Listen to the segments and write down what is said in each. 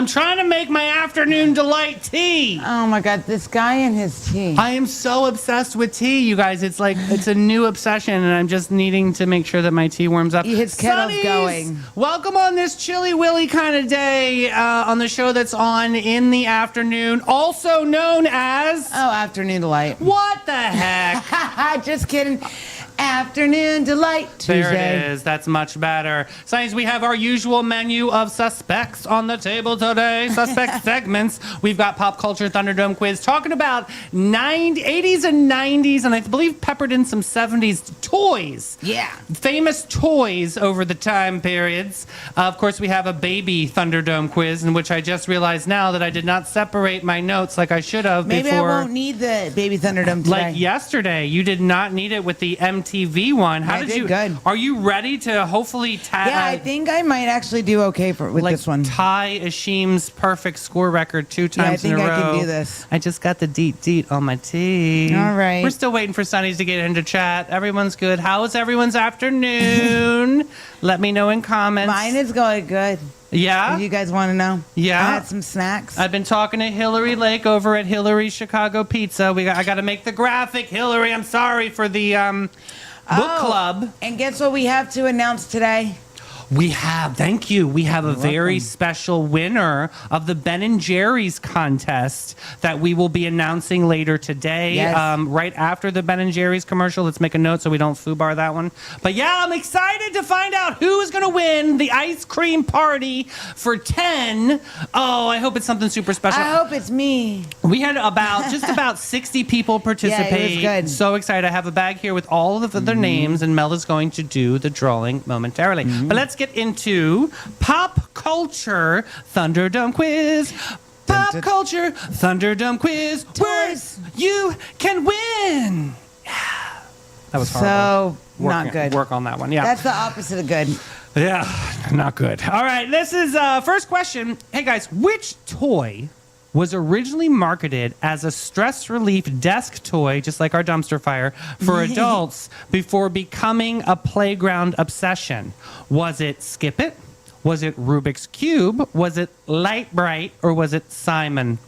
I'm trying to make my afternoon delight tea. Oh my God, this guy and his tea. I am so obsessed with tea, you guys. It's like, it's a new obsession, and I'm just needing to make sure that my tea warms up. His kettle's Sonnies, going. welcome on this chilly willy kind of day on the show that's on in the afternoon, also known as... Oh, Afternoon Delight. What the heck? Just kidding. Afternoon Delight Tuesday. There it is. That's much better. Science, we have our usual menu of suspects on the table today. Suspect segments. We've got Pop Culture Thunderdome Quiz talking about 80s and 90s, and I believe peppered in some 70s toys. Yeah. Famous toys over the time periods. Of course, we have a baby Thunderdome Quiz, in which I just realized now that I did not separate my notes like I should have Maybe before. I won't need the Baby Thunderdome today. Like yesterday, you did not need it with the MTV one. How I did did you? good. Are you ready to hopefully Yeah, I think I might actually do okay with like this one. tie Ashim's perfect score record 2 times in a row? I think I can do this. I just got the deet on my tea. All right. We're still waiting for Sonnies to get into chat. Everyone's good. How is everyone's afternoon? Let me know in comments. Mine is going good. Yeah? If you guys want to know? Yeah. I had some snacks. I've been talking to Hillary Lake over at Hillary's Chicago Pizza. I got to make the graphic. Hillary, I'm sorry for the book club. And guess what we have to announce today? We have, thank you. We have a very special winner of the Ben & Jerry's contest that we will be announcing later today. Yes. Right after the Ben & Jerry's commercial. Let's make a note so we don't foobar that one. But yeah, I'm excited to find out who is going to win the ice cream party for 10. Oh, I hope it's something super special. I hope it's me. We had just about 60 people participate. Yeah, it was good. So excited. I have a bag here with all of their names, and Mel is going to do the drawing momentarily. But let's get into Pop Culture Thunderdome Quiz. Pop Culture Thunderdome Quiz. Toys. Where you can win. Yeah. That was horrible. So, not good. Work on that one. Yeah. That's the opposite of good. Yeah, not good. All right, this is first question. Hey guys, which toy was originally marketed as a stress relief desk toy, just like our dumpster fire, for adults before becoming a playground obsession? Was it Skip It? Was it Rubik's Cube? Was it Light Bright? Or was it Simon?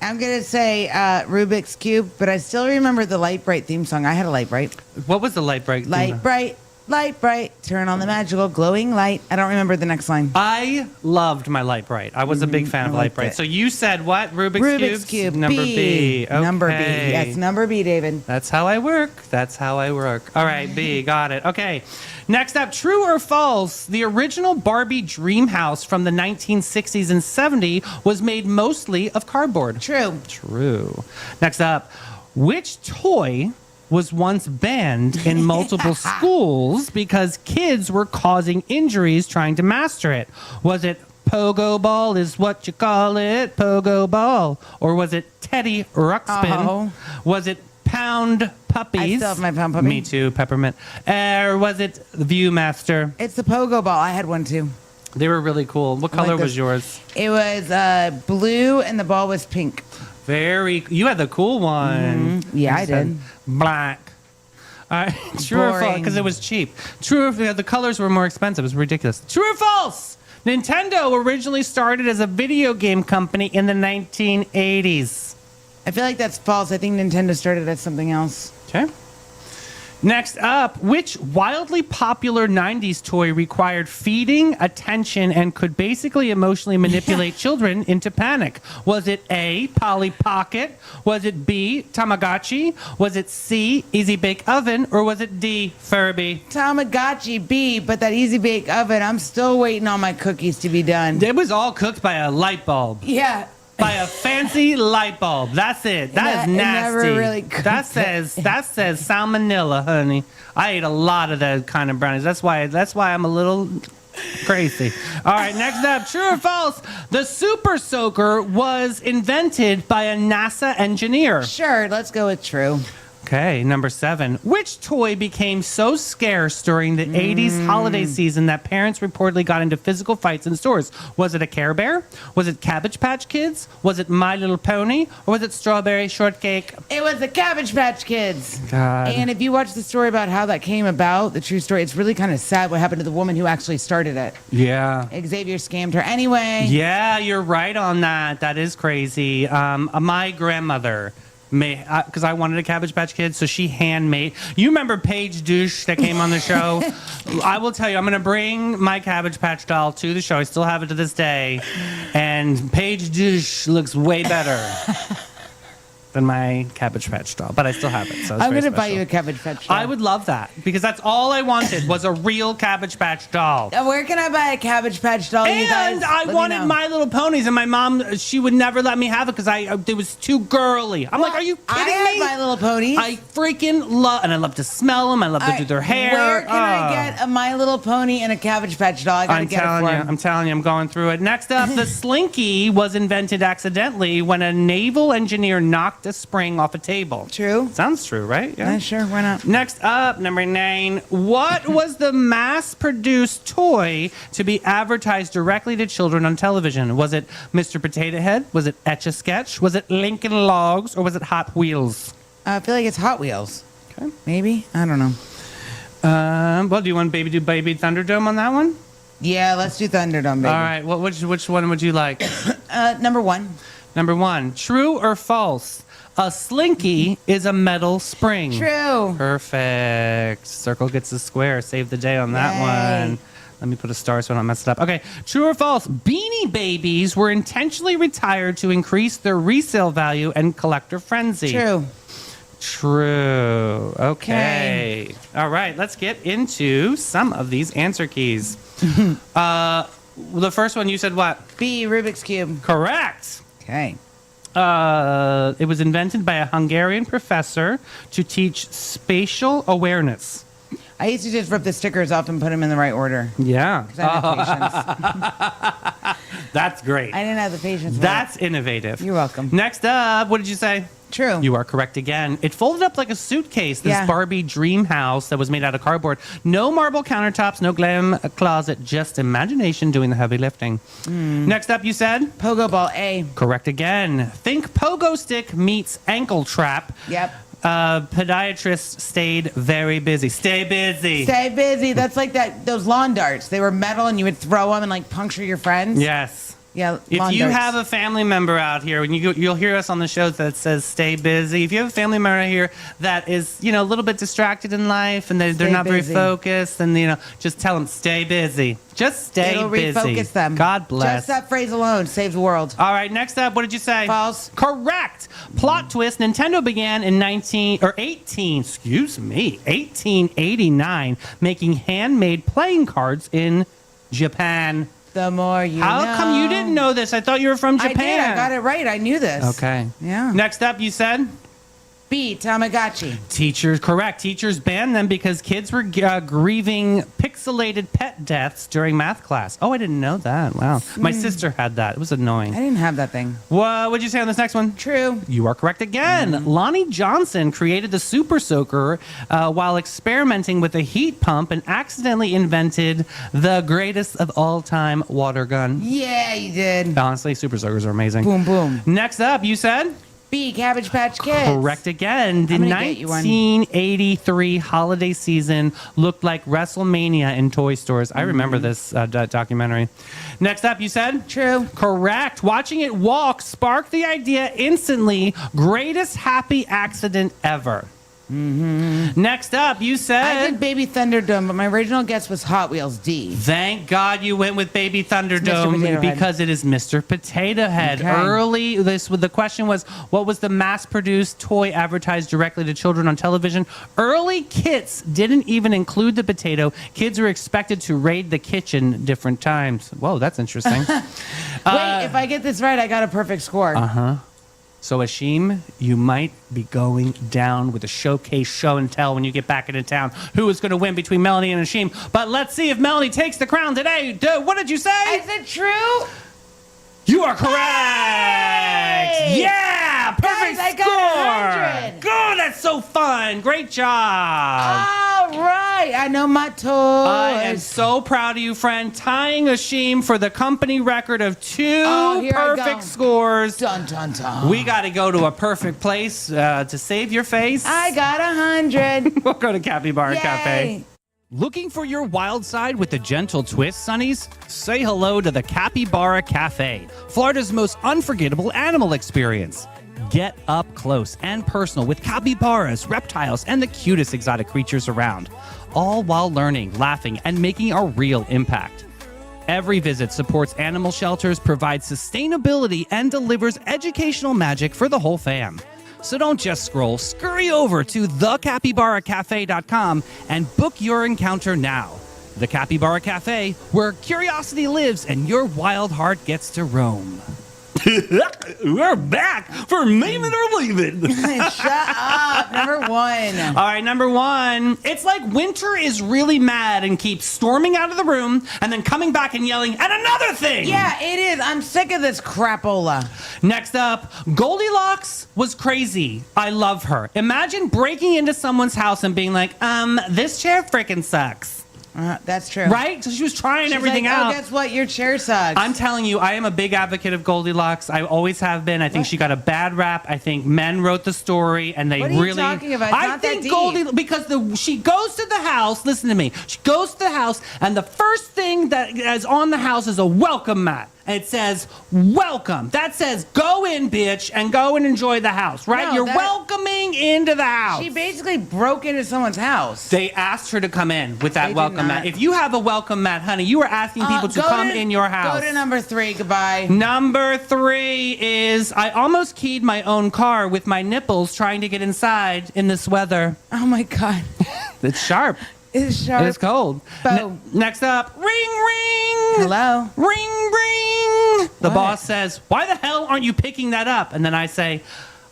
I'm going to say Rubik's Cube, but I still remember the Light Bright theme song. I had a Light Bright. What was the Light Bright? Light Bright, light bright, turn on the magical glowing light. I don't remember the next line. I loved my Light Bright. I was a big fan of Light Bright. it. So you said what? Rubik's Cube. Number B. Okay. Number B. Yes, number B, David. That's how I work. That's how I work. All right, B. Got it. Okay. Next up, true or false? The original Barbie dream house from the 1960s and 70s was made mostly of cardboard. True. True. Next up, which toy was once banned in multiple schools because kids were causing injuries trying to master it? Was it Pogo Ball is what you call it, Pogo Ball? Or was it Teddy Ruxpin? Oh. Was it Pound Puppies? I still have my Pound Puppy. Me too, Peppermint. Or was it Viewmaster? It's the Pogo Ball. I had one too. They were really cool. What color was yours? It was blue and the ball was pink. You had the cool one. Yeah, You I said did. Black. True or false? Boring. Because it was cheap. True or the colors were more expensive. It was ridiculous. True or false? Nintendo originally started as a video game company in the 1980s. I feel like that's false. I think Nintendo started as something else. Okay. Next up, which wildly popular 90s toy required feeding, attention, and could basically emotionally manipulate children into panic? Was it A, Polly Pocket? Was it B, Tamagotchi? Was it C, Easy Bake Oven? Or was it D, Furby? Tamagotchi B, but that Easy Bake Oven, I'm still waiting on my cookies to be done. It was all cooked by a light bulb. Yeah. By a fancy light bulb. That's it. That is It nasty. never really cooked. that says salmonella, honey. I ate a lot of those kind of brownies. That's why I'm a little crazy. All right, next up, true or false? The Super Soaker was invented by a NASA engineer. Sure, let's go with true. Okay, number 7. Which toy became so scarce during the 80s holiday season that parents reportedly got into physical fights in stores? Was it a Care Bear? Was it Cabbage Patch Kids? Was it My Little Pony? Or was it Strawberry Shortcake? It was the Cabbage Patch Kids. God. And if you watch the story about how that came about, the true story, it's really kind of sad what happened to the woman who actually started it. Yeah. Xavier scammed her anyway. Yeah, you're right on that. That is crazy. My grandmother made, because I wanted a Cabbage Patch Kid, so she handmade. You remember Paige Douche that came on the show? I will tell you, I'm going to bring my Cabbage Patch doll to the show. I still have it to this day. And Paige Douche looks way better than my Cabbage Patch doll, but I still have it. So I'm going to buy you a Cabbage Patch doll. I would love that, because that's all I wanted was a real Cabbage Patch doll. Where can I buy a Cabbage Patch doll, you guys? And I Let me wanted know. My Little Ponies, and my mom, she would never let me have it because it was too girly. I'm like, are you kidding I have me? My Little Ponies. I freaking love, and I love to smell them. I love to do their hair. Where can I get a My Little Pony and a Cabbage Patch doll? I gotta get it for him. I'm telling you, I'm going through it. Next up, the Slinky was invented accidentally when a naval engineer knocked a spring off a table. True. Sounds true, right? Yeah, sure. Why not? Next up, number 9. What was the mass-produced toy to be advertised directly to children on television? Was it Mr. Potato Head? Was it Etch-a-Sketch? Was it Lincoln Logs? Or was it Hot Wheels? I feel like it's Hot Wheels. Okay. Maybe? I don't know. Well, do you want Baby Thunderdome on that one? Yeah, let's do Thunderdome, baby. All right. Well, which one would you like? Number 1. Number 1. True or false? A Slinky is a metal spring. True. Perfect. Circle gets a square. Save the day on that Yay. one. Let me put a star so I don't mess it up. Okay. True or false? Beanie Babies were intentionally retired to increase their resale value and collector frenzy. True. True. Okay. All right. Let's get into some of these answer keys. The first one, you said what? B, Rubik's Cube. Correct. Okay. It was invented by a Hungarian professor to teach spatial awareness. I used to just rip the stickers off and put them in the right order. Yeah. 'Cause I didn't have patience. That's great. I didn't have the patience. for That's innovative. You're welcome. Next up, what did you say? it. True. You are correct again. It folded up like a suitcase, this Yeah. Barbie dream house that was made out of cardboard. No marble countertops, no glam closet, just imagination doing the heavy lifting. Next up, you said? Pogo Ball, A. Correct again. Think pogo stick meets ankle trap. Yep. Podiatrist stayed very busy. Stay busy. Stay busy. That's like those lawn darts. They were metal and you would throw them and like puncture your friends. Yes. Yeah. If lawn you darts. have a family member out here, when you'll hear us on the show that says "stay busy." If you have a family member out here that is, a little bit distracted in life and they're Stay not busy. very focused, then just tell them stay busy. Just stay It'll busy. refocus them. God bless. Just that phrase alone saves the world. All right, next up, what did you say? False. Correct. Plot twist. Nintendo began in 1889 making handmade playing cards in Japan. The more you know. How come you didn't know this? I thought you were from Japan. I did. I got it right. I knew this. Okay. Yeah. Next up, you said? B, Tamagotchi. Teachers, correct. Teachers banned them because kids were grieving pixelated pet deaths during math class. Oh, I didn't know that. Wow. My sister had that. It was I annoying. didn't have that thing. What would you say on this next one? True. You are correct again. Lonnie Johnson created the Super Soaker while experimenting with a heat pump and accidentally invented the greatest of all time water gun. Yeah, you did. Honestly, Super Soakers are amazing. Boom, boom. Next up, you said? B, Cabbage Patch Kids. Correct again. The I'm gonna get you one. 1983 holiday season looked like WrestleMania in toy stores. I remember this documentary. Next up, you said? True. Correct. Watching it walk sparked the idea instantly. Greatest happy accident ever. Next up, you I said... did Baby Thunderdome, but my original guess was Hot Wheels, D. Thank God you went with Baby Potato Thunderdome Head. because it is Mr. Potato Head. Okay. The question was, what was the mass-produced toy advertised directly to children on television? Early kits didn't even include the potato. Kids were expected to raid the kitchen different times. Whoa, that's interesting. Wait, if I get this right, I got a perfect score. So, Ashim, you might be going down with a showcase show and tell when you get back into town who is going to win between Melanie and Ashim. But let's see if Melanie takes the crown today. What did you say? Is it true? You are correct. Hey! Yeah, perfect Guys, I score. got 100. Oh, that's so fun. Great job. All right. I know my toys. I am so proud of you, friend. Tying Ashim for the company record of 2 here I go. perfect scores. Dun, dun, dun. We got to go to a perfect place to save your face. I got 100. We'll go to Capybara Yay. Cafe. Looking for your wild side with a gentle twist, Sonnies? Say hello to the Capybara Cafe, Florida's most unforgettable animal experience. Get up close and personal with capybaras, reptiles, and the cutest exotic creatures around, all while learning, laughing, and making a real impact. Every visit supports animal shelters, provides sustainability, and delivers educational magic for the whole fam. So don't just scroll, scurry over to thecapybaracafe.com and book your encounter now. The Capybara Cafe, where curiosity lives and your wild heart gets to roam. We're back for Name It or Leave It. Shut up. Number 1. All right, number 1. It's like Winter is really mad and keeps storming out of the room and then coming back and yelling at another thing. Yeah, it is. I'm sick of this crapola. Next up, Goldilocks was crazy. I love her. Imagine breaking into someone's house and being like, this chair freaking sucks. That's true. Right? So she was trying She's everything like, out. Oh, guess what? Your chair sucks. I'm telling you, I am a big advocate of Goldilocks. I always have been. I think she got a bad rap. I think men wrote the story, and they What are you really. talking about? It's I not that think deep. Goldilocks because she goes to the house. Listen to me. She goes to the house, and the first thing that is on the house is a welcome mat. And it says welcome. That says go in, bitch, and go and enjoy the house. Right? No, You're that- welcoming into the house. She basically broke into someone's house. They asked her to come in with that They did welcome not. mat. If you have a welcome mat, honey, you are asking people to Go come in your house. Go to number 3. Goodbye. Number 3 is I almost keyed my own car with my nipples trying to get inside in this weather. Oh my God. It's sharp. It's sharp. It's cold. Boom. Next up, ring, ring. Hello. Ring, ring. The What? boss says, why the hell aren't you picking that up? And then I say,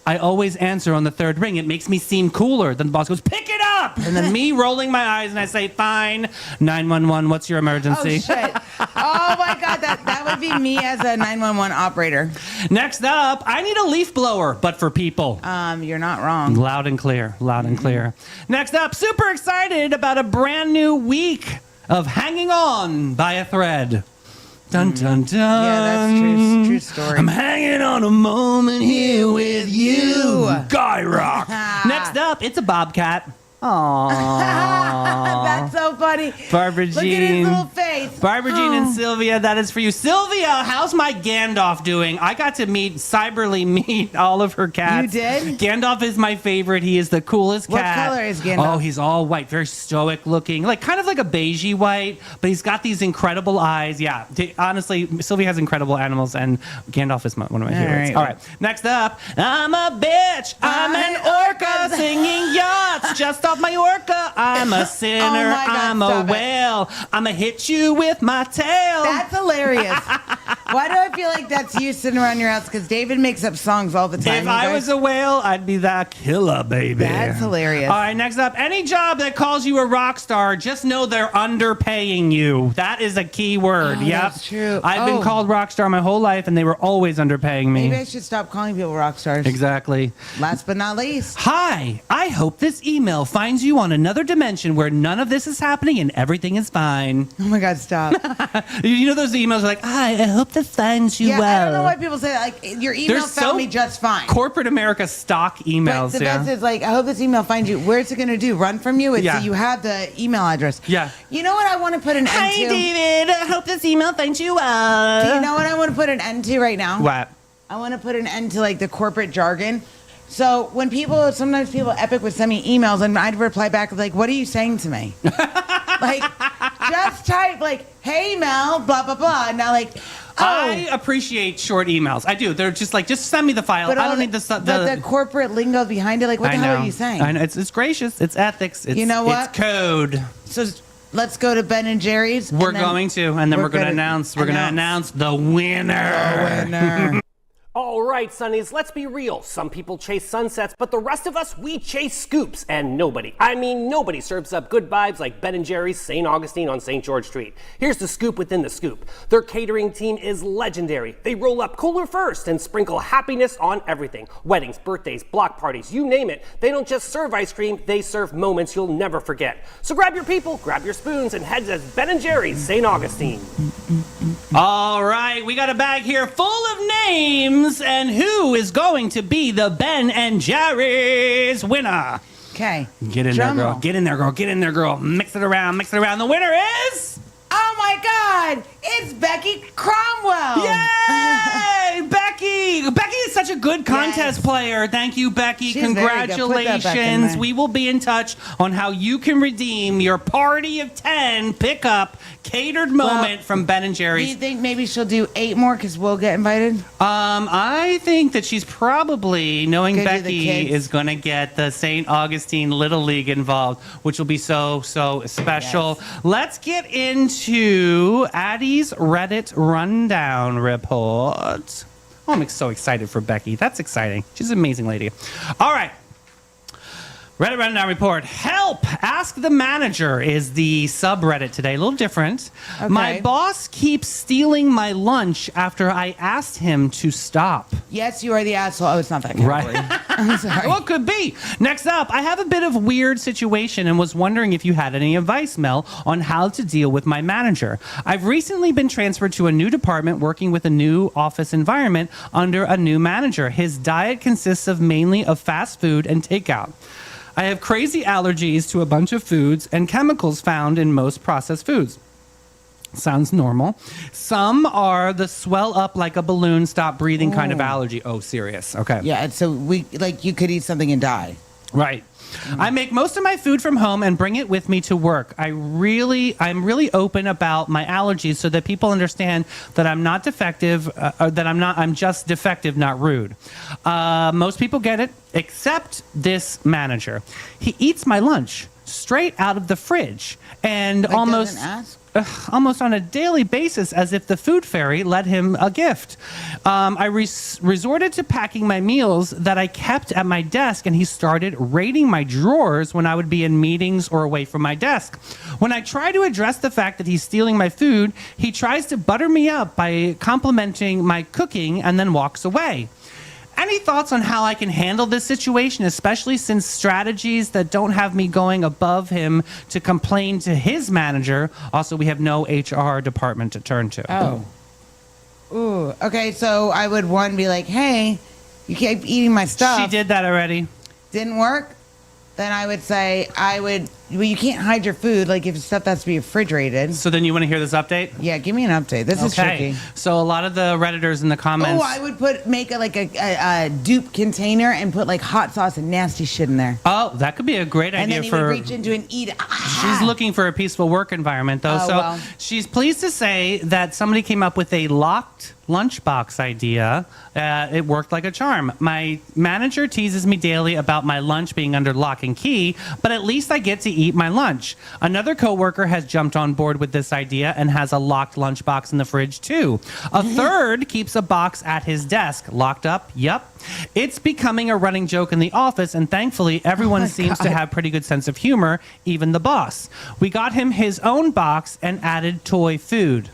I always answer on the 3rd ring. It makes me seem cooler. Then the boss goes, pick it up. And then me rolling my eyes and I say, fine. 911, what's your emergency? Oh shit. Oh my God. That would be me as a 911 operator. Next up, I need a leaf blower, but for people. You're not wrong. Loud and clear, loud and clear. Next up, super excited about a brand new week of hanging on by a thread. Dun, dun, dun. Yeah, that's true. True story. I'm hanging on a moment here with you, Guy Rock. Next up, it's a bobcat. Aww. That's so funny. Barbara Look at Jean. his little face. Barbara Jean and Oh. Sylvia, that is for you. Sylvia, how's my Gandalf doing? I got to cyberly meet all of her cats. You did? Gandalf is my favorite. He is the coolest What cat. color is Gandalf? Oh, he's all white, very stoic looking, like kind of like a beigey white, but he's got these incredible eyes. Yeah, honestly, Sylvia has incredible animals, and Gandalf is one of my favorites. right. All right, next up, I'm a bitch. I'm an orca singing yachts just off my orca. I'm a sinner. Oh my God, I'm a stop it. whale. I'ma hit you with my tail. That's hilarious. Why do I feel like that's you sitting around your house? Because David makes up songs all the time. If you I guys. was a whale, I'd be that killer, baby. That's hilarious. All right, next up, any job that calls you a rock star, just know they're underpaying you. That is a key word. Oh, Yep. that's true. I've been Oh. called rock star my whole life, and they were always underpaying me. Maybe I should stop calling people rock stars. Exactly. Last but not least. Hi, I hope this email finds you on another dimension where none of this is happening and everything is fine. Oh my God, stop. You know those emails are like, hi, I hope this finds you Yeah, well. I don't know why people say that. Like, your email They're found so me just fine. Corporate America stock But emails. the Yeah. best is like, I hope this email finds you. Where's it going to do? Run from you? It's Yeah. so you have the email address. Yeah. You know what I want to put an Hi, end to? David. I hope this email finds you well. Do you know what I want to put an end to right now? What? I want to put an end to like the corporate jargon. So when sometimes people Epic would send me emails and I'd reply back with like, what are you saying to me? Like, just type like, hey Mel, blah, blah, blah. And now like, I appreciate short emails. I do. They're just like, just send me the file. I all don't need the. but the corporate lingo behind it, like, what the hell are you saying? I know. It's gracious. It's ethics. It's, You know what? It's code. So let's go to Ben and Jerry's. We're and then going to, and then we're going to gonna announce. We're going to announce the winner. winner. All right, Sunnies, let's be real. Some people chase sunsets, but the rest of us, we chase scoops. And nobody serves up good vibes like Ben & Jerry's St. Augustine on St. George Street. Here's the scoop within the scoop. Their catering team is legendary. They roll up cooler first and sprinkle happiness on everything. Weddings, birthdays, block parties, you name it. They don't just serve ice cream, they serve moments you'll never forget. So grab your people, grab your spoons, and head to Ben & Jerry's St. Augustine. All right, we got a bag here full of names, and who is going to be the Ben and Jerry's winner? Okay. Get in there, girl. Get in there, girl. Get in there, girl. Mix it around. Mix it around. The winner is... Oh my God! It's Becky Cromwell. Yay! Becky! Becky is such a good contest player. Thank you, Becky. She's very good. Put that back in Congratulations. there. We will be in touch on how you can redeem your party of 10 pickup catered moment from Ben and Do you Jerry's. think maybe she'll do 8 more because we'll get invited? I think that she's probably, knowing Gonna do the Becky, kids. is going to get the St. Augustine Little League involved, which will be so special. Yes. Let's get into Addie's Reddit Rundown report. Oh, I'm so excited for Becky. That's exciting. She's an amazing lady. All right. Reddit Rundown report. Help! Ask the Manager is the subreddit today. A little different. Okay. My boss keeps stealing my lunch after I asked him to stop. Yes, you are the asshole. Oh, it's not that category. I'm sorry. Well, it could be. Next up, I have a bit of weird situation and was wondering if you had any advice, Mel, on how to deal with my manager. I've recently been transferred to a new department working with a new office environment under a new manager. His diet consists of mainly of fast food and takeout. I have crazy allergies to a bunch of foods and chemicals found in most processed foods. Sounds normal. Some are the swell up like a balloon, stop breathing kind of allergy. Oh, serious. Okay. Yeah, so you could eat something and die. Right. I make most of my food from home and bring it with me to work. I'm really open about my allergies so that people understand that I'm not defective, or that I'm just defective, not rude. Most people get it, except this manager. He eats my lunch straight out of the fridge and Like, almost doesn't ask? almost on a daily basis, as if the food fairy led him a gift. I resorted to packing my meals that I kept at my desk, and he started raiding my drawers when I would be in meetings or away from my desk. When I try to address the fact that he's stealing my food, he tries to butter me up by complimenting my cooking and then walks away. Any thoughts on how I can handle this situation, especially since strategies that don't have me going above him to complain to his manager? Also, we have no HR department to turn to. Oh. Ooh. Okay, so I would be like, hey, you keep eating my stuff. She did that already. Didn't work? Then I would say, well, you can't hide your food. Like, if stuff has to be refrigerated. So then you want to hear this update? Yeah, give me an update. This is tricky. So a lot of the Redditors in the comments. Oh, I would make a dupe container and put like hot sauce and nasty shit in there. Oh, that could be a great And idea then he for. would reach into and eat it. She's looking for a peaceful work environment, though. Oh, So well. she's pleased to say that somebody came up with a locked lunchbox idea. It worked like a charm. My manager teases me daily about my lunch being under lock and key, but at least I get to eat my lunch. Another coworker has jumped on board with this idea and has a locked lunchbox in the fridge, too. A third keeps a box at his desk. Locked up? Yup. It's becoming a running joke in the office, and thankfully, everyone seems to have pretty good sense of humor, even the boss. We got him his own box and added toy food.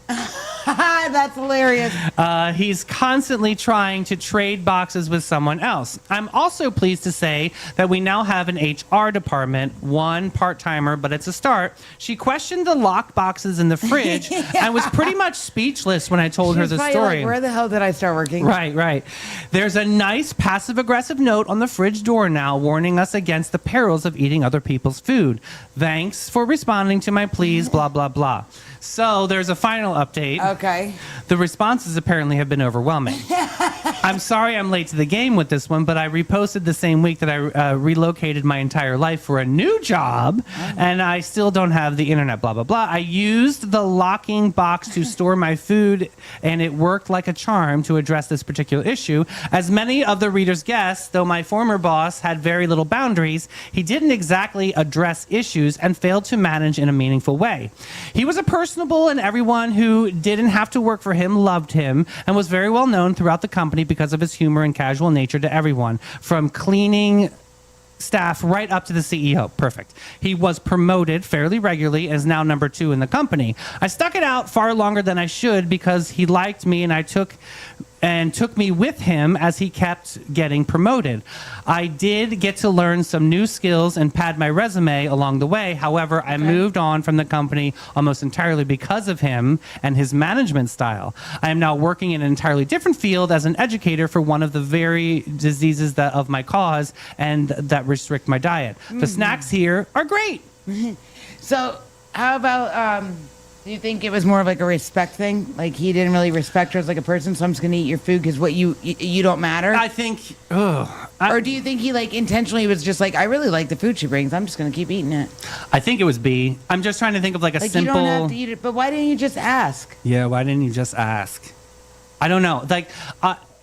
That's hilarious. He's constantly trying to trade boxes with someone else. I'm also pleased to say that we now have an HR department, one part-timer, but it's a start. She questioned the locked boxes in the fridge and was pretty much speechless when I told her She's the probably story. like, where the hell did I start working? Right. There's a nice passive-aggressive note on the fridge door now warning us against the perils of eating other people's food. Thanks for responding to my pleas, blah, blah, blah. So there's a final update. Okay. The responses apparently have been overwhelming. I'm sorry I'm late to the game with this one, but I reposted the same week that I relocated my entire life for a new job, and I still don't have the internet, blah, blah, blah. I used the locking box to store my food, and it worked like a charm to address this particular issue. As many of the readers guessed, though my former boss had very little boundaries, he didn't exactly address issues and failed to manage in a meaningful way. He was a personable, and everyone who didn't have to work for him loved him and was very well known throughout the company because of his humor and casual nature to everyone, from cleaning staff right up to the CEO. Perfect. He was promoted fairly regularly and is now number 2 in the company. I stuck it out far longer than I should because he liked me, and took me with him as he kept getting promoted. I did get to learn some new skills and pad my resume along the way. However, I moved on from the company almost entirely because of him and his management style. I am now working in an entirely different field as an educator for one of the very diseases that of my cause and that restrict my diet. The snacks here are great. So how about do you think it was more of like a respect thing? Like he didn't really respect her as like a person, so I'm just gonna eat your food because what you don't matter? I think, or do you think he like intentionally was just like, I really like the food she brings, I'm just gonna keep eating it? I think it was B. I'm just trying to think of like a Like simple. you don't have to eat it, but why didn't you just ask? Yeah, why didn't you just ask? I don't know. Like,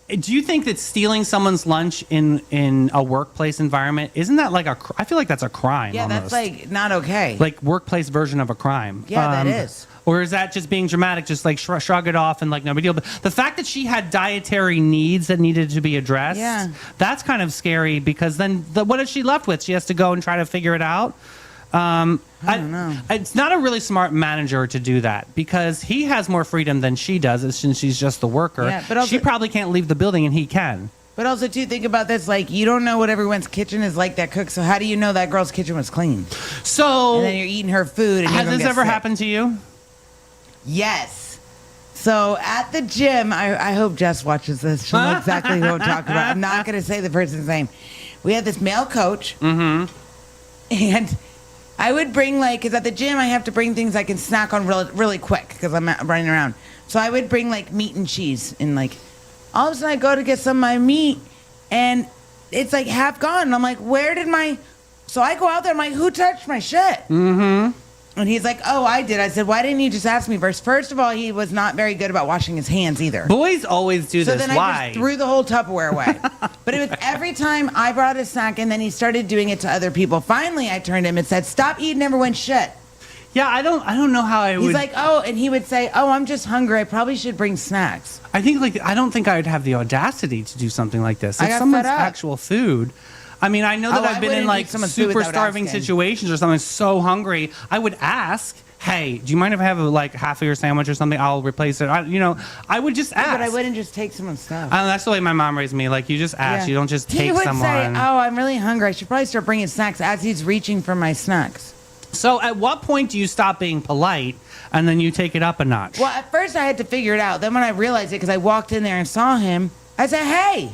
do you think that stealing someone's lunch in a workplace environment, isn't that like I feel like that's a crime. Yeah, almost. that's like not okay. Like workplace version of a crime. Yeah, that is. Or is that just being dramatic, just like shrug it off and like no big deal? But the fact that she had dietary needs that needed to be addressed, that's kind of scary because then what is she left with? She has to go and try to figure it out. I don't know. It's not a really smart manager to do that because he has more freedom than she does since she's just the worker. Yeah, but also, she probably can't leave the building and he can. But also, too, think about this. Like, you don't know what everyone's kitchen is like that cooks. So how do you know that girl's kitchen was clean? So and then you're eating her food. And has this ever happened to you? Yes. So at the gym, I hope Jess watches this. She'll know exactly who I'm talking about. I'm not going to say the person's name. We had this male coach. And I would bring because at the gym I have to bring things I can snack on really quick because I'm running around. So I would bring meat and cheese, and all of a sudden I go to get some of my meat and it's half gone. And I'm like, where did my? So I go out there. I'm like, who touched my shit? And he's like, oh, I did. I said, why didn't you just ask me first? First of all, he was not very good about washing his hands either. Boys always do So this. then Why? I just threw the whole Tupperware away. But it was every time I brought a snack, and then he started doing it to other people. Finally, I turned to him and said, stop eating everyone's shit. Yeah, I don't know how I would. He's like, oh, and he would say, oh, I'm just hungry. I probably should bring snacks. I think I don't think I would have the audacity to do something like this. I It's got someone's fed up. actual food. I mean, I know that I've been in wouldn't eat someone's food super without starving asking. situations or something, so hungry. I would ask, hey, do you mind if I have half of your sandwich or something? I'll replace it. I would just ask. But I wouldn't just take someone's stuff. That's the way my mom raised me. Like, you just ask. Yeah. You don't just He take would someone. say, oh, I'm really hungry. I should probably start bringing snacks as he's reaching for my snacks. So at what point do you stop being polite and then you take it up a notch? Well, at first I had to figure it out. Then when I realized it, because I walked in there and saw him, I said, hey,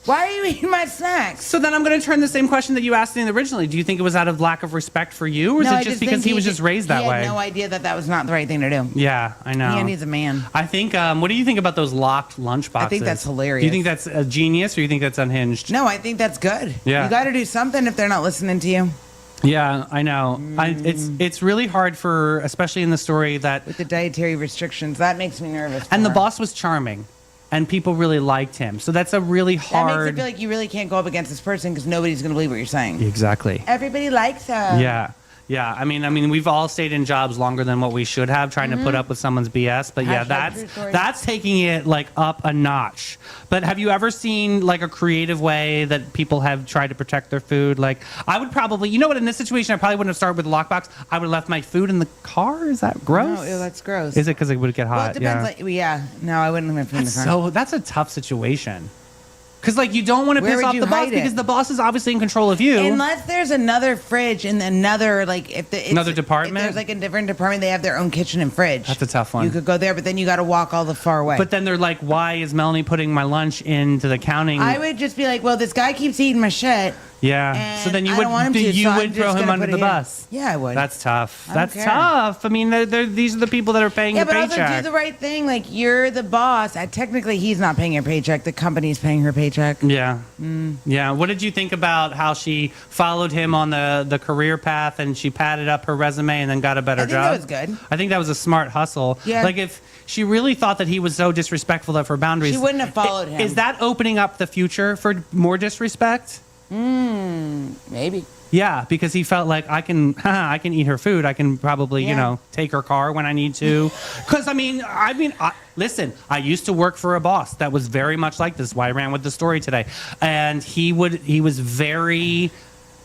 why are you eating my snacks? So then I'm going to turn the same question that you asked me originally. Do you think it was out of lack of respect for you, or is No, it I just think because he was just raised that He way? had no idea that was not the right thing to do. Yeah, I know. He's a man. I think. What do you think about those locked lunch boxes? I think that's hilarious. Do you think that's a genius, or you think that's unhinged? No, I think that's good. Yeah. You got to do something if they're not listening to you. Yeah, I know. It's really hard for, especially in the story that. With the dietary restrictions, that makes me nervous. And the for her. boss was charming, and people really liked him. So that's a really That hard. makes it feel like you really can't go up against this person because nobody's going to believe what you're saying. Exactly. Everybody likes her. Yeah. Yeah, I mean, we've all stayed in jobs longer than what we should have, trying to put up with someone's BS. But yeah, Hashtag true story. that's taking it up a notch. But have you ever seen a creative way that people have tried to protect their food? I would probably, you know what, in this situation, I probably wouldn't have started with the lockbox. I would have left my food in the car. Is that gross? No, ew, that's gross. Is it because it would get hot? Well, it depends. No, I wouldn't have been in the car. So that's a tough situation. Because you don't want to Where piss would off you the boss hide it? because the boss is obviously in control of you. Unless there's another fridge in another Another department? If there's a different department, they have their own kitchen and fridge. That's a tough one. You could go there, but then you got to walk all the far away. But then they're like, why is Melanie putting my lunch into the counting? I would just be like, well, this guy keeps eating my shit. Yeah. And So then you I would don't want him to, you so I'm would just throw him gonna under put the it here. bus. Yeah, I would. That's tough. I don't That's care. tough. I mean, these are the people that are paying Yeah, your but paycheck. also do the right thing. You're the boss. Technically, he's not paying your paycheck. The company's paying her paycheck. Yeah. Yeah. What did you think about how she followed him on the career path and she padded up her resume and then got a better I think job? that was good. I think that was a smart hustle. Yeah. If she really thought that he was so disrespectful of her boundaries, She wouldn't have followed him. Is that opening up the future for more disrespect? Maybe. Yeah, because he felt like I can eat her food. I can probably, Yeah. take her car when I need to. Because listen, I used to work for a boss that was very much like this. Why I ran with the story today, and he was very.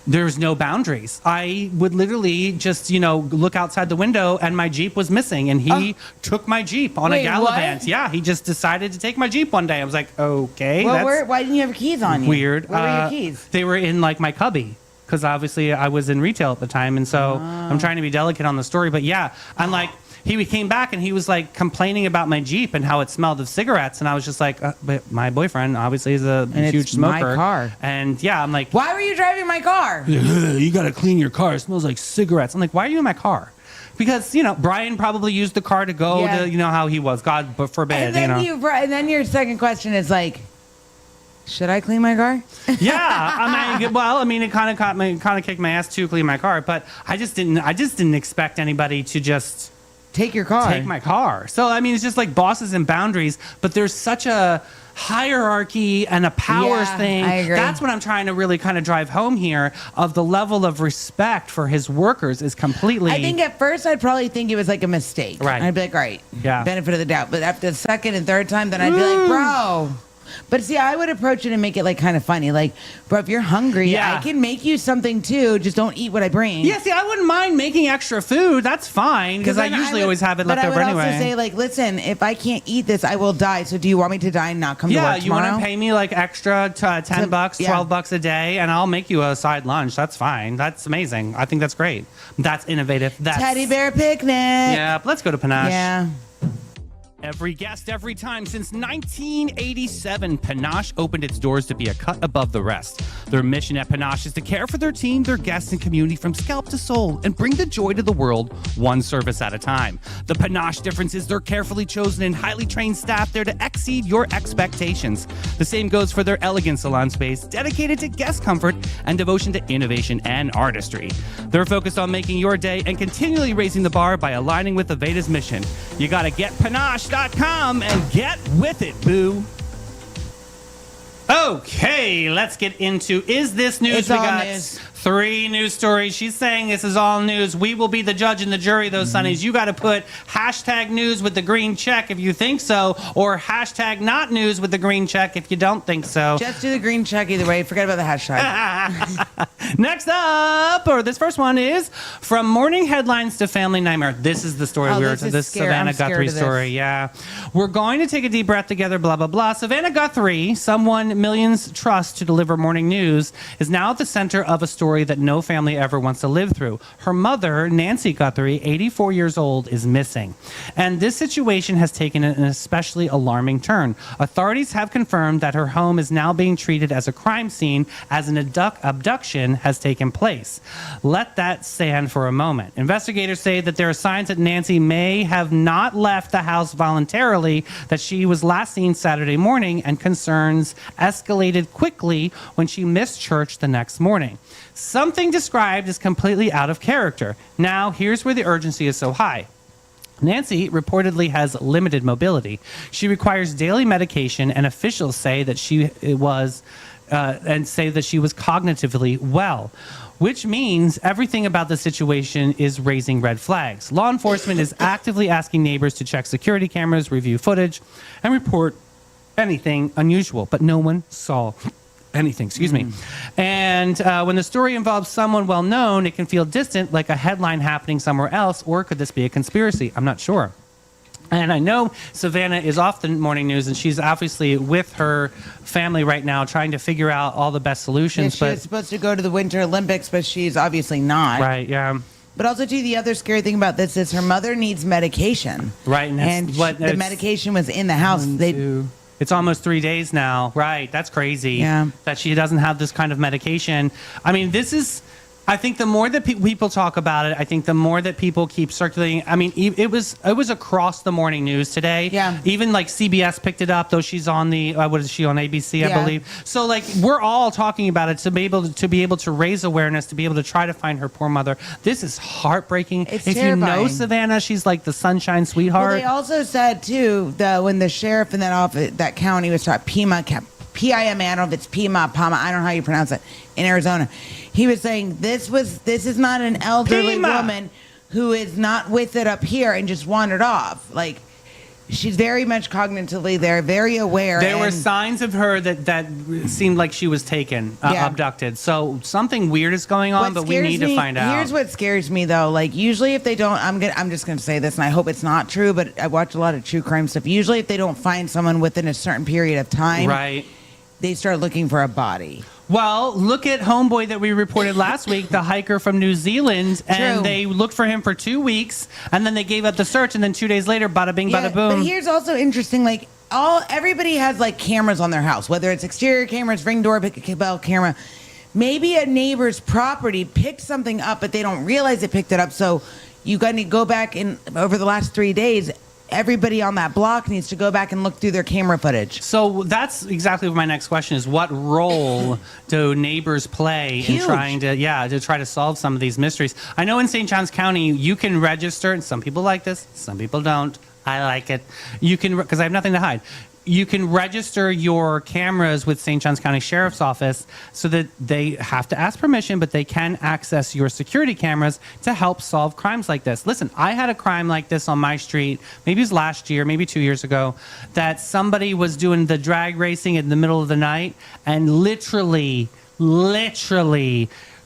There's no boundaries. I would literally just, look outside the window and my Jeep was missing, and he took my Jeep on a Wait, Gallivant. what? Yeah, he just decided to take my Jeep one day. I was like, okay, Well, that's why didn't you have keys on you? weird. Where were your keys? They were in like my cubby. Because obviously I was in retail at the time, and so I'm trying to be delicate on the story. But yeah, I'm like, he came back and he was like complaining about my Jeep and how it smelled of cigarettes, and I was just like, but my boyfriend obviously is a And huge it's my smoker. car. And yeah, I'm like, Why were you driving my car? you got to clean your car. It smells like cigarettes. I'm like, why are you in my car? Because Brian probably used the car to go Yeah. to how he was. God forbid. And then your second question is like, should I clean my car? Yeah, it kind of kicked my ass to clean my car, but I just didn't expect anybody to just Take your car. take my car. So it's just like bosses and boundaries, but there's such a hierarchy and a powers Yeah, thing. I agree. That's what I'm trying to really kind of drive home here, of the level of respect for his workers is completely. I think at first I'd probably think it was like a mistake. Right. I'd be like, all right, Yeah. benefit of the doubt. But after the second and third time, then I'd be like, bro. But see, I would approach it and make it like kind of funny. Like, bro, if you're hungry, Yeah. I can make you something too. Just don't eat what I bring. Yeah, see, I wouldn't mind making extra food. That's fine, because I then usually would- always have it left but over I would anyway. also say, like, listen, if I can't eat this, I will die. So do you want me to die and not come to Yeah, work you tomorrow? want to pay me like extra $10, yeah. $12 a day, and I'll make you a side lunch. That's fine. That's amazing. I think that's great. That's innovative. That's Teddy bear picnic. Yeah, let's go to Panache. Yeah. Every guest, every time. Since 1987, Panache opened its doors to be a cut above the rest. Their mission at Panache is to care for their team, their guests, and community from scalp to soul and bring the joy to the world one service at a time. The Panache difference is their carefully chosen and highly trained staff there to exceed your expectations. The same goes for their elegant salon space, dedicated to guest comfort and devotion to innovation and artistry. They're focused on making your day and continually raising the bar by aligning with Aveda's mission. You gotta get Panache.com and get with it, boo. Okay, let's get into Is This News? It's We all got news. 3 news stories. She's saying this is all news. We will be the judge and the jury, though, Sonnies. You got to put hashtag news with the green check if you think so, or hashtag not news with the green check if you don't think so. Just do the green check either way. Forget about the hashtag. Next up, or this first one is From Morning Headlines to Family Nightmare. This is the story Oh, we were this is this scary. Savannah I'm scared Guthrie of this. story. Yeah. We're going to take a deep breath together, blah, blah, blah. Savannah Guthrie, someone millions trust to deliver morning news, is now at the center of a story that no family ever wants to live through. Her mother, Nancy Guthrie, 84 years old, is missing. And this situation has taken an especially alarming turn. Authorities have confirmed that her home is now being treated as a crime scene as an abduction has taken place. Let that stand for a moment. Investigators say that there are signs that Nancy may have not left the house voluntarily, that she was last seen Saturday morning, and concerns escalated quickly when she missed church the next morning. Something described as completely out of character. Now, here's where the urgency is so high. Nancy reportedly has limited mobility. She requires daily medication, and officials say that she was cognitively well, which means everything about the situation is raising red flags. Law enforcement is actively asking neighbors to check security cameras, review footage, and report anything unusual, but no one saw anything, excuse me. And when the story involves someone well known, it can feel distant, like a headline happening somewhere else, or could this be a conspiracy? I'm not sure. And I know Savannah is off the morning news, and she's obviously with her family right now trying to figure out all the best Yeah, solutions. she was supposed to go to the Winter Olympics, but she's obviously not. Right, yeah. But also, too, the other scary thing about this is her mother needs medication. Right, and that's And what- the it's- medication was in the house. It's almost 3 days now. Right. That's crazy. Yeah. That she doesn't have this kind of medication. I mean, this is, I think the more that people talk about it, I think the more that people keep circulating. I mean, it was across the morning news today. Yeah. Even like CBS picked it up, though she's on the, what is she on ABC, I Yeah. believe. So like we're all talking about it to be able to raise awareness, to be able to try to find her poor mother. This is heartbreaking. It's if you know terrifying. Savannah, she's like the sunshine sweetheart. Well, they also said, too, when the sheriff in that county was taught Pima, I don't know if it's Pima, I don't know how you pronounce it, in Arizona. He was saying this is not an elderly Pima. woman who is not with it up here and just wandered off. Like, she's very much cognitively there, very aware. There were and- signs of her that seemed like she was taken, Yeah. abducted. So something weird is going on, What but we scares need to me- find out. Here's what scares me though. Like, usually if they don't, I'm just gonna say this, and I hope it's not true, but I watch a lot of true crime stuff. Usually, if they don't find someone within a certain period of time, Right. they start looking for a body. Well, look at Homeboy that we reported last week, the hiker from New Zealand, and True. they looked for him for 2 weeks, and then they gave up the search, and then 2 days later, bada bing, bada boom. But here's also interesting, like everybody has like cameras on their house, whether it's exterior cameras, ring doorbell camera. Maybe a neighbor's property picked something up, but they don't realize it picked it up. So you got to go back in over the last 3 days. Everybody on that block needs to go back and look through their camera footage. So that's exactly what my next question is. What role do neighbors play in Huge. trying to try to solve some of these mysteries? I know in St. Johns County, you can register, and some people like this, some people don't. I like it. You can, because I have nothing to hide. You can register your cameras with St. Johns County Sheriff's Office so that they have to ask permission, but they can access your security cameras to help solve crimes like this. Listen, I had a crime like this on my street, maybe it was last year, maybe 2 years ago, that somebody was doing the drag racing in the middle of the night and literally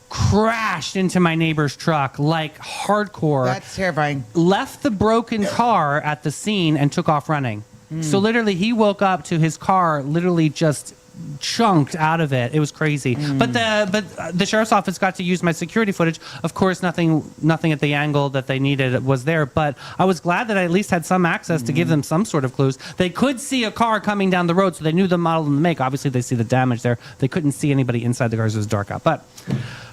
crashed into my neighbor's truck like hardcore. That's terrifying. Left the broken car at the scene and took off running. So literally he woke up to his car literally just chunked out of it. It was crazy. But the sheriff's office got to use my security footage. Of course, nothing at the angle that they needed was there, but I was glad that I at least had some access to give them some sort of clues. They could see a car coming down the road, so they knew the model and the make. Obviously, they see the damage there. They couldn't see anybody inside the car, so it was dark out. But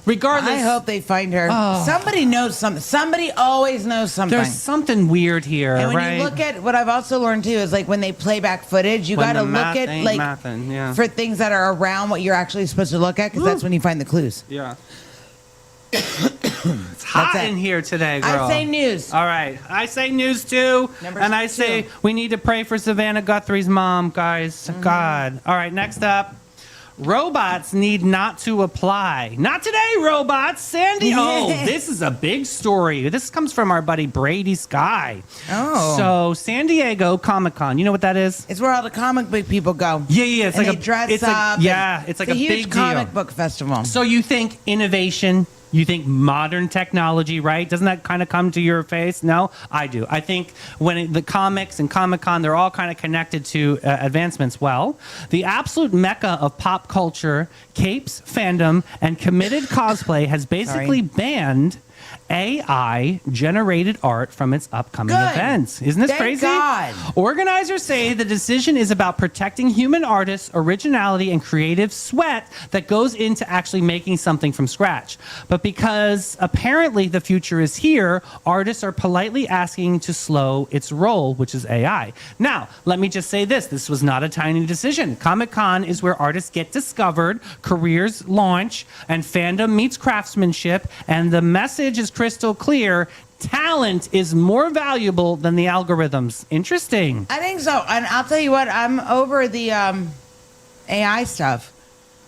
regardless, I hope they find her. Somebody knows something. Somebody always knows something. there's something weird here, And when right? you look at what I've also learned too is like when they play back footage, you When got to the look math at ain't like mathin', yeah. for things that are around what you're actually supposed to look at because that's when you find the clues. Yeah. It's hot That's it. in here today, girl. I say news. All right. I say news too. Number And I say two. we need to pray for Savannah Guthrie's mom, guys. God. All right. Next up. Robots need not to apply. Not today, robots. Sandy. Oh, this is a big story. This comes from our buddy Brady Sky. Oh. So San Diego Comic-Con. You know what that is? It's where all the comic book people go. Yeah. It's And like they dress it's up. like, yeah. It's like a huge big deal. comic book festival. So you think innovation, you think modern technology, right? Doesn't that kind of come to your face? No, I do. I think the comics and Comic-Con, they're all kind of connected to advancements. Well, the absolute mecca of pop culture, capes, fandom, and committed cosplay has basically banned AI-generated art from its upcoming Good. events. Isn't this Thank crazy? God. Organizers say the decision is about protecting human artists' originality and creative sweat that goes into actually making something from scratch. But because apparently the future is here, artists are politely asking to slow its roll, which is AI. Now, let me just say this. This was not a tiny decision. Comic-Con is where artists get discovered, careers launch, and fandom meets craftsmanship, and the message is crystal clear. Talent is more valuable than the algorithms. Interesting. I think so. And I'll tell you what, I'm over the AI stuff.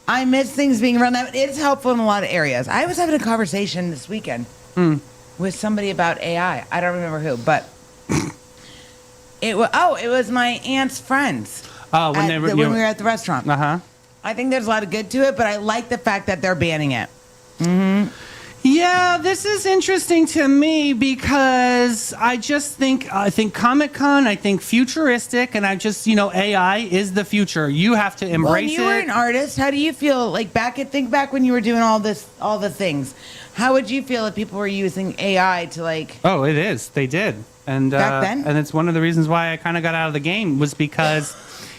I miss things being around that. It's helpful in a lot of areas. I was having a conversation this weekend with somebody about AI. I don't remember who, but it was my aunt's friends. Oh, when when we were at the restaurant. Uh-huh. I think there's a lot of good to it, but I like the fact that they're banning it. Yeah, this is interesting to me because I think Comic-Con, I think futuristic, and AI is the future. You have to Well, embrace you were it. an artist. How do you feel think back when you were doing all the things. How would you feel if people were using AI to like? Oh, it is. They did. And Back then? and it's one of the reasons why I kind of got out of the game was because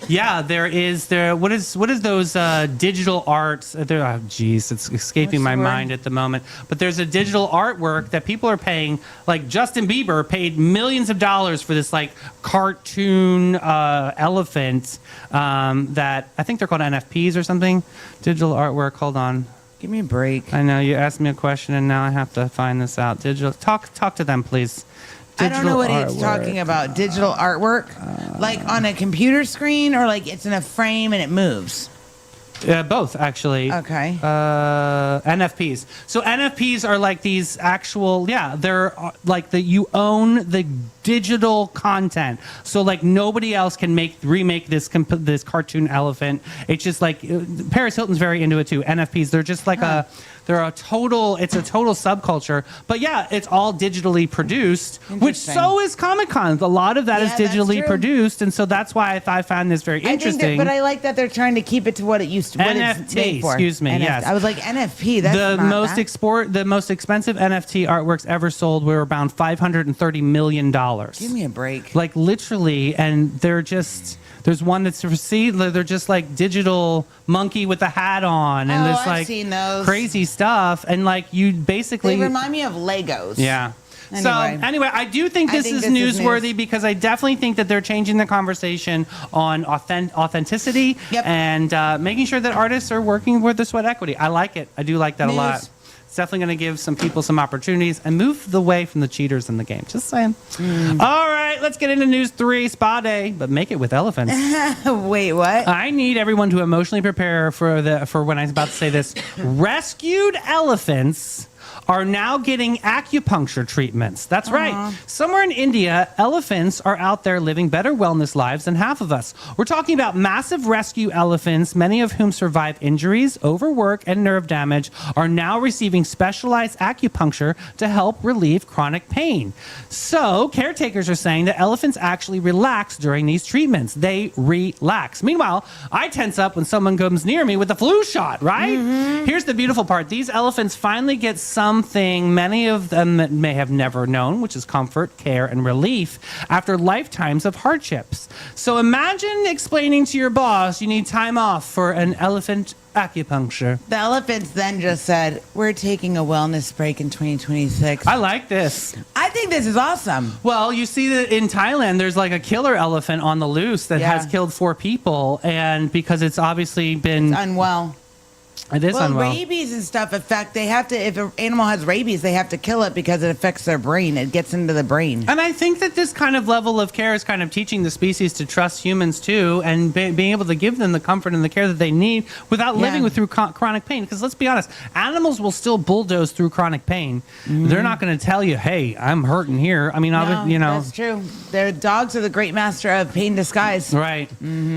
what is those digital arts? It's escaping What's my the word? mind at the moment. But there's a digital artwork that people are paying, like Justin Bieber paid millions of dollars for this like cartoon elephant that I think they're called NFTs or something. Digital artwork. Hold on. Give me a break. I know you asked me a question and now I have to find this out. Digital. Talk to them, please. I don't know what he's Digital talking about. Digital artwork, like on a computer screen, or like it's in a frame and it moves. Both, actually. Okay. NFPs. So NFPs are like these actual, they're like you own the digital content. So like nobody else can remake this cartoon elephant. It's just like Paris Hilton's very into it too. NFPs, they're just like it's a total subculture. But yeah, it's all digitally produced, which so is Comic-Con. A lot of that is digitally produced, and so that's why I find this very interesting. But I like that they're trying to keep it to what it used to. What it's made for. Excuse me. Yes, I was like NFP. That's the most expensive NFT artworks ever sold were around $530 million. Give me a break. Like literally, and they're just. There's one that's they're just like digital monkey with a hat on, and there's like seen those. Crazy stuff, and like you basically they remind me of Legos. Yeah. Anyway. So anyway, I do think this is newsworthy because I definitely think that they're changing the conversation on authenticity and making sure that artists are working with the sweat equity. I like it. I do like that a lot. It's definitely going to give some people some opportunities and move the way from the cheaters in the game. Just saying. All right, let's get into News 3, Spa Day, but make it with elephants. Wait, what? I need everyone to emotionally prepare for when I'm about to say this. Rescued elephants are now getting acupuncture treatments. That's right. Somewhere in India, elephants are out there living better wellness lives than half of us. We're talking about massive rescue elephants, many of whom survive injuries, overwork, and nerve damage, are now receiving specialized acupuncture to help relieve chronic pain. So, caretakers are saying that elephants actually relax during these treatments. They relax. Meanwhile, I tense up when someone comes near me with a flu shot, right? Here's the beautiful part. These elephants finally get something many of them may have never known, which is comfort, care, and relief after lifetimes of hardships. So imagine explaining to your boss you need time off for an elephant acupuncture. The elephants then just said, we're taking a wellness break in 2026. I like this. I think this is awesome. Well, you see that in Thailand, there's like a killer elephant on the loose that has killed 4 people, and because it's obviously been unwell. It is unwell. Rabies and stuff affect. They have to. If an animal has rabies, they have to kill it because it affects their brain. It gets into the brain. And I think that this kind of level of care is kind of teaching the species to trust humans too, and being able to give them the comfort and the care that they need without living through chronic pain. Because let's be honest, animals will still bulldoze through chronic pain. They're not going to tell you, "Hey, I'm hurting here." I mean, that's true. Their dogs are the great master of pain disguise. Right.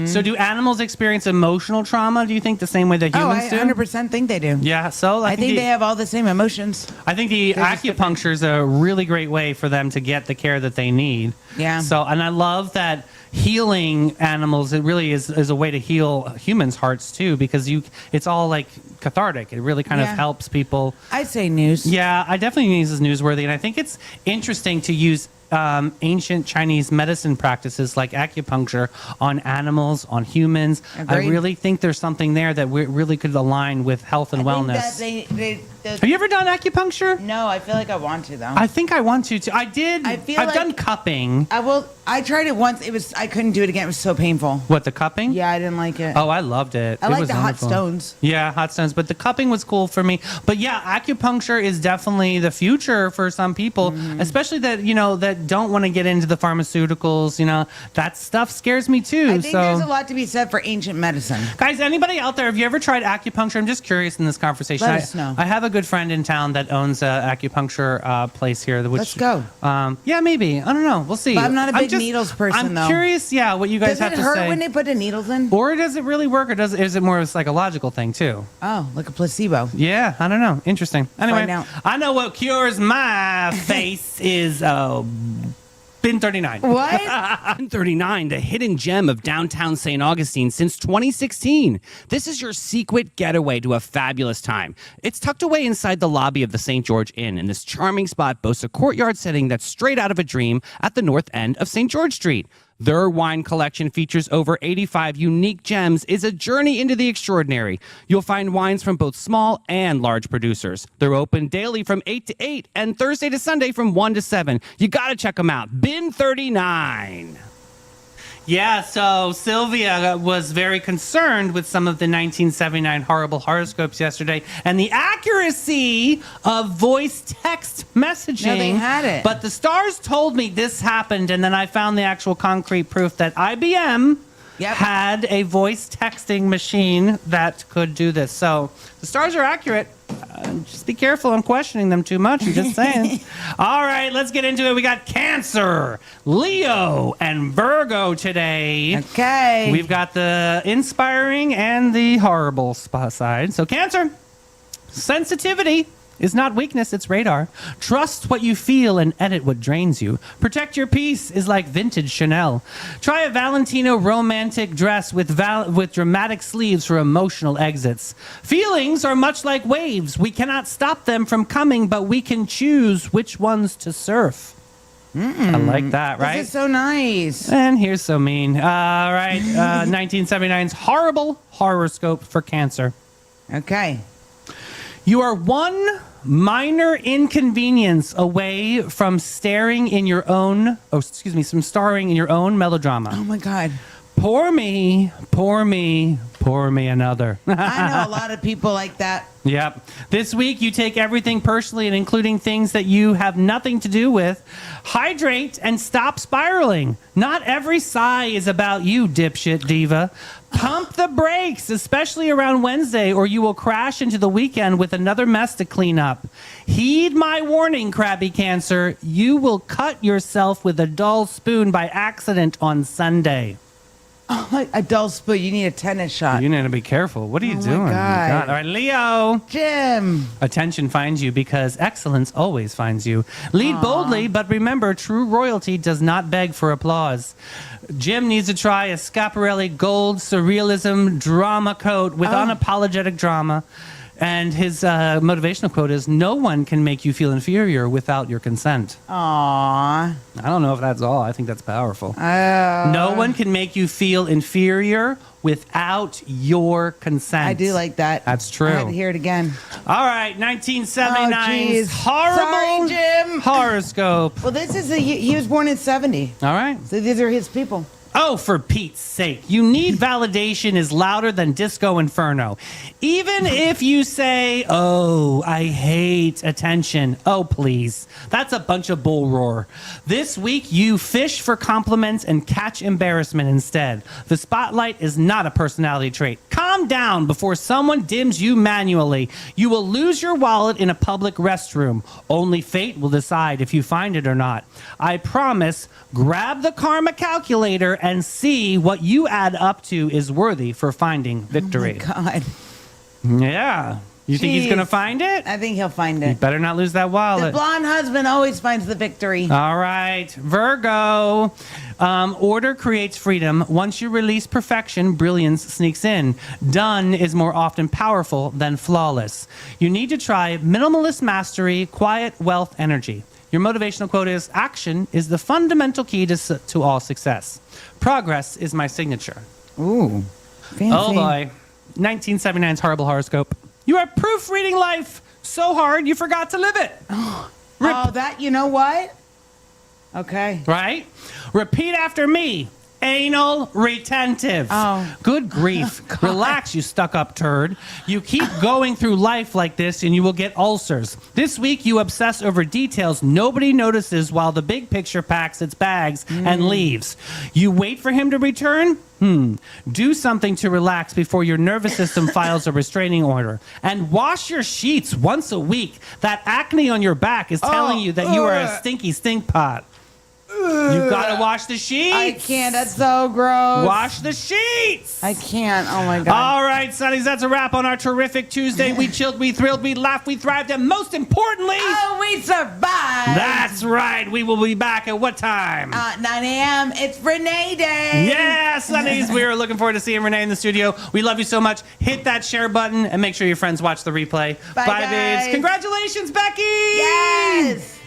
So, do animals experience emotional trauma? Do you think the same way that humans do? 100% think they do. Yeah, so I think they have all the same emotions. I think the acupuncture is a really great way for them to get the care that they need. Yeah. So, and I love that healing animals, it really is a way to heal humans' hearts too, because it's all like cathartic. It really kind of helps people. I'd say news. Yeah, I definitely think this is newsworthy, and I think it's interesting to use ancient Chinese medicine practices like acupuncture on animals, on humans. Agreed. I really think there's something there that really could align with health and wellness. Have you ever done acupuncture? No, I feel like I want to though. I think I want to too. I've done cupping. I tried it once. I couldn't do it again. It was so painful. What, the cupping? Yeah, I didn't like it. Oh, I loved it. I it like was the wonderful. hot stones. Yeah, hot stones. But the cupping was cool for me. But yeah, acupuncture is definitely the future for some people, especially that don't want to get into the pharmaceuticals. That stuff scares me too. I think there's a lot to be said for ancient medicine. Guys, anybody out there, have you ever tried acupuncture? I'm just curious in this conversation. Let us know. I have a good friend in town that owns an acupuncture place here. Let's go. Yeah, maybe. I don't know. We'll see. But I'm not a big needles person, though. I'm curious, what you guys have to say. Does it hurt when they put the needles in? Or does it really work, or is it more of a psychological thing, too? Oh, like a placebo. Yeah, I don't know. Interesting. Anyway, Find out. I know what cures my face is Bin 39. What? Bin 39, the hidden gem of downtown St. Augustine since 2016. This is your secret getaway to a fabulous time. It's tucked away inside the lobby of the St. George Inn, and this charming spot boasts a courtyard setting that's straight out of a dream at the north end of St. George Street. Their wine collection features over 85 unique gems, is a journey into the extraordinary. You'll find wines from both small and large producers. They're open daily from 8 to 8 and Thursday to Sunday from 1 to 7. You got to check them out. Bin 39. Yeah, so Sylvia was very concerned with some of the 1979 horrible horoscopes yesterday and the accuracy of voice text messaging. No, they had it. But the stars told me this happened, and then I found the actual concrete proof that IBM had a voice texting machine that could do this. So the stars are accurate. Just be careful on questioning them too much. I'm just saying. All right, let's get into it. We got Cancer, Leo, and Virgo today. Okay. We've got the inspiring and the horrible side. So Cancer, sensitivity is not weakness, it's radar. Trust what you feel and edit what drains you. Protect your peace is like vintage Chanel. Try a Valentino romantic dress with dramatic sleeves for emotional exits. Feelings are much like waves. We cannot stop them from coming, but we can choose which ones to surf. I like that, right? This is so nice. And here's so mean. All right, 1979's horrible horoscope for Cancer. Okay. You are one minor inconvenience away from starring in your own melodrama. Oh my God. Pour me another. I know a lot of people like that. Yep. This week, you take everything personally and including things that you have nothing to do with. Hydrate and stop spiraling. Not every sigh is about you, dipshit diva. Pump the brakes, especially around Wednesday, or you will crash into the weekend with another mess to clean up. Heed my warning, crabby Cancer. You will cut yourself with a dull spoon by accident on Sunday. Oh, a dull spoon. You need a tennis shot. You need to be careful. What are you Oh my doing? God. All right, Leo. Jim. Attention finds you because excellence always finds you. Lead boldly, but remember, true royalty does not beg for applause. Jim needs to try a Schiaparelli gold surrealism drama coat with unapologetic drama. And his motivational quote is, no one can make you feel inferior without your consent. Aww. I don't know if that's all. I think that's powerful. No one can make you feel inferior without your consent. I do like that. That's true. I had to hear it again. All right, 1979's jeez. horrible Sorry, Jim. horoscope. Well, this is he was born in 70. All right. So these are his people. Oh, for Pete's sake. You need validation is louder than Disco Inferno. Even if you say, oh, I hate attention. Oh, please. That's a bunch of bull roar. This week, you fish for compliments and catch embarrassment instead. The spotlight is not a personality trait. Calm down before someone dims you manually. You will lose your wallet in a public restroom. Only fate will decide if you find it or not. I promise, grab the karma calculator and see what you add up to is worthy for finding victory. Oh my God. Yeah. You think he's Jeez. going to find it? I think he'll find it. Better not lose that The wallet. blonde husband always finds the victory. All right. Virgo. Order creates freedom. Once you release perfection, brilliance sneaks in. Done is more often powerful than flawless. You need to try minimalist mastery, quiet wealth energy. Your motivational quote is, action is the fundamental key to all success. Progress is my signature. Ooh. Fancy. Oh boy. 1979's horrible horoscope. You are proofreading life so hard you forgot to live it. Oh, that, you know what? Okay. Right? Repeat after me. Anal retentive. Oh. Good grief. Relax, you stuck-up turd. You keep going through life like this and you will get ulcers. This week you obsess over details nobody notices while the big picture packs its bags and leaves. You wait for him to return? Do something to relax before your nervous system files a restraining order. And wash your sheets once a week. That acne on your back is telling you that you are a stinky stink pot. You gotta wash the sheets. I can't. That's so gross. Wash the sheets. I can't. Oh my God. All right, Sonnies, that's a wrap on our terrific Tuesday. We chilled, we thrilled, we laughed, we thrived, and most importantly, Oh, we survived. that's right. We will be back at what time? 9 a.m. It's Renee Day. Yeah, Sonnies, we are looking forward to seeing Renee in the studio. We love you so much. Hit that share button and make sure your friends watch the replay. Bye, babes. guys. Congratulations, Becky. Yes.